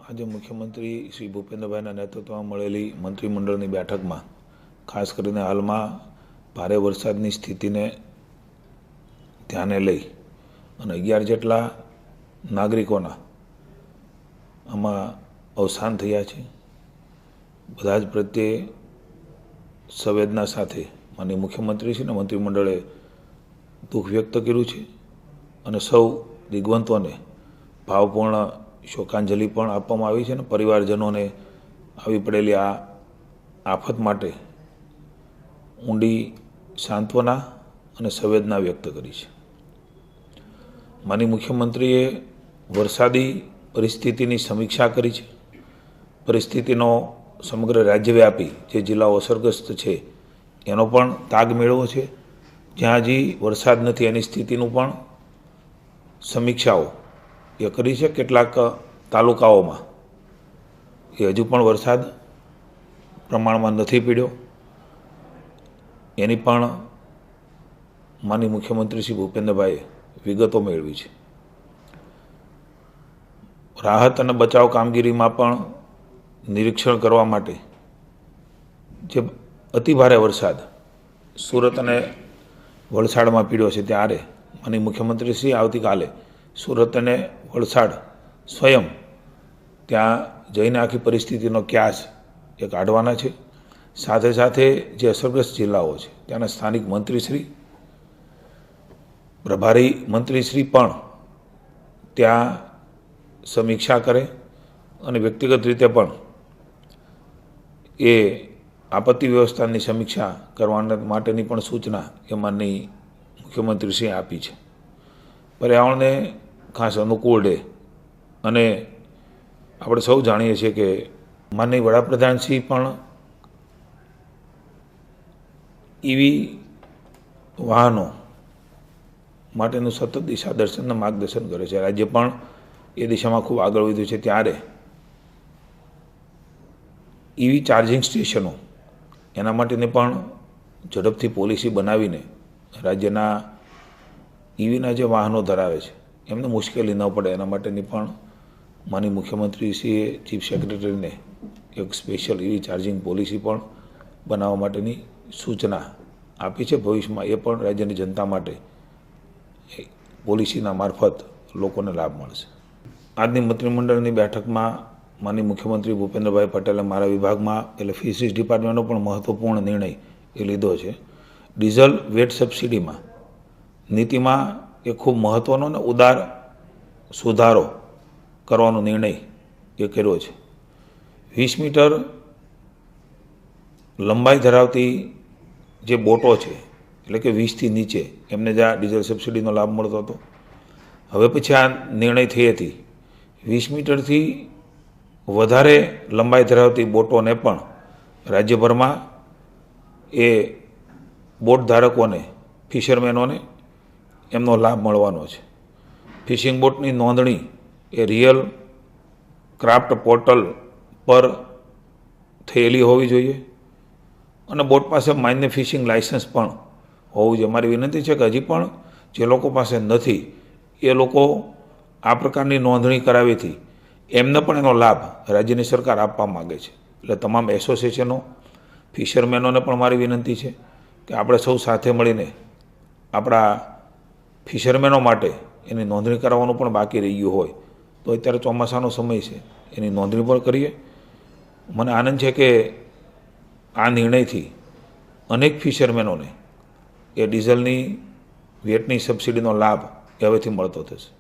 આજે મુખ્યમંત્રી શ્રી ભૂપેન્દ્રભાઈના નેતૃત્વમાં મળેલી મંત્રીમંડળની બેઠકમાં ખાસ કરીને હાલમાં ભારે વરસાદની સ્થિતિને ધ્યાને લઈ અને 11 જેટલા નાગરિકોના આમાં અવસાન થયા છે। બધા જ પ્રત્યે સંવેદના સાથે માનનીય મુખ્યમંત્રીશ્રી અને મંત્રીમંડળે દુઃખ વ્યક્ત કર્યું છે અને સૌ દિગ્વંતોને ભાવપૂર્ણ શોકાંજલિ પણ આપવામાં આવી છે અને પરિવારજનોને આવી પડેલી આ આફત માટે ઊંડી સાંત્વના અને સંવેદના વ્યક્ત કરી છે। માનનીય મુખ્યમંત્રીએ વરસાદી પરિસ્થિતિની સમીક્ષા કરી છે। પરિસ્થિતિનો સમગ્ર રાજ્યવ્યાપી જે જિલ્લાઓ અસરગ્રસ્ત છે એનો પણ તાગ મેળવ્યો છે। જ્યાં હજી વરસાદ નથી એની સ્થિતિનું પણ સમીક્ષાઓ એ કરી છે। કેટલાક તાલુકાઓમાં એ હજુ પણ વરસાદ પ્રમાણમાં નથી પડ્યો એની પણ માનનીય મુખ્યમંત્રી શ્રી ભૂપેન્દ્રભાઈએ વિગતો મેળવી છે। રાહત અને બચાવ કામગીરીમાં પણ નિરીક્ષણ કરવા માટે જે અતિભારે વરસાદ સુરત અને વલસાડમાં પડ્યો છે ત્યારે માનનીય મુખ્યમંત્રીશ્રી આવતીકાલે સુરત અને વલસાડ સ્વયં ત્યાં જઈને આખી પરિસ્થિતિનો ક્યાસ એ કાઢવાના છે। સાથે સાથે જે અસરગ્રસ્ત જિલ્લાઓ છે ત્યાંના સ્થાનિક મંત્રીશ્રી પ્રભારી મંત્રીશ્રી પણ ત્યાં સમીક્ષા કરે અને વ્યક્તિગત રીતે પણ એ આપત્તિ વ્યવસ્થાની સમીક્ષા કરવા માટેની પણ સૂચના એ માનનીય મુખ્યમંત્રીશ્રીએ આપી છે। પર્યાવરણને ખાસ અનુકૂળ રહે અને આપણે સૌ જાણીએ છીએ કે માનનીય વડાપ્રધાનશ્રી પણ ઈવી વાહનો માટેનું સતત દિશા દર્શન અને માર્ગદર્શન કરે છે। રાજ્ય પણ એ દિશામાં ખૂબ આગળ વધ્યું છે ત્યારે ઈવી ચાર્જિંગ સ્ટેશનો એના માટેની પણ ઝડપથી પોલિસી બનાવીને રાજ્યના ઈવીના જે વાહનો ધરાવે છે એમને મુશ્કેલી ન પડે એના માટેની પણ માનનીય મુખ્યમંત્રીશ્રીએ ચીફ સેક્રેટરીને એક સ્પેશિયલ ઈવી ચાર્જિંગ પોલિસી પણ બનાવવા માટેની સૂચના આપી છે। ભવિષ્યમાં એ પણ રાજ્યની જનતા માટે પોલિસીના મારફત લોકોને લાભ મળશે। આજની મંત્રીમંડળની બેઠકમાં માનનીય મુખ્યમંત્રી ભૂપેન્દ્રભાઈ પટેલે મારા વિભાગમાં એટલે ફિશરીઝ ડિપાર્ટમેન્ટનો પણ મહત્વપૂર્ણ નિર્ણય એ લીધો છે। ડીઝલ વેટ સબસિડીમાં નીતિમાં એ ખૂબ મહત્ત્વનો અને ઉદાર સુધારો કરવાનો નિર્ણય એ કર્યો છે। 20 મીટર લંબાઈ ધરાવતી જે બોટો છે એટલે કે 20થી નીચે એમને જ આ ડીઝલ સબસિડીનો લાભ મળતો હતો। હવે પછી આ નિર્ણય થઈ હતી 20 મીટરથી વધારે લંબાઈ ધરાવતી બોટોને પણ રાજ્યભરમાં એ બોટ ધારકોને ફિશરમેનોને એમનો લાભ મળવાનો છે। ફિશિંગ બોટની નોંધણી એ રિયલ ક્રાફ્ટ પોર્ટલ પર થયેલી હોવી જોઈએ અને બોટ પાસે માન્ય ફિશિંગ લાઇસન્સ પણ હોવું જોઈએ। મારી વિનંતી છે કે હજી પણ જે લોકો પાસે નથી એ લોકો આ પ્રકારની નોંધણી કરાવીથી એમને પણ એનો લાભ રાજ્યની સરકાર આપવા માગે છે। એટલે તમામ એસોસિએશનો ફિશરમેનોને પણ મારી વિનંતી છે કે આપણે સૌ સાથે મળીને આપણા ફિશરમેનો માટે એની નોંધણી કરાવવાનું પણ બાકી રહી ગયું હોય તો અત્યારે ચોમાસાનો સમય છે એની નોંધણી પણ કરીએ। મને આનંદ છે કે આ નિર્ણયથી અનેક ફિશરમેનોને એ ડીઝલની વેટની સબસિડીનો લાભ હવેથી મળતો થશે।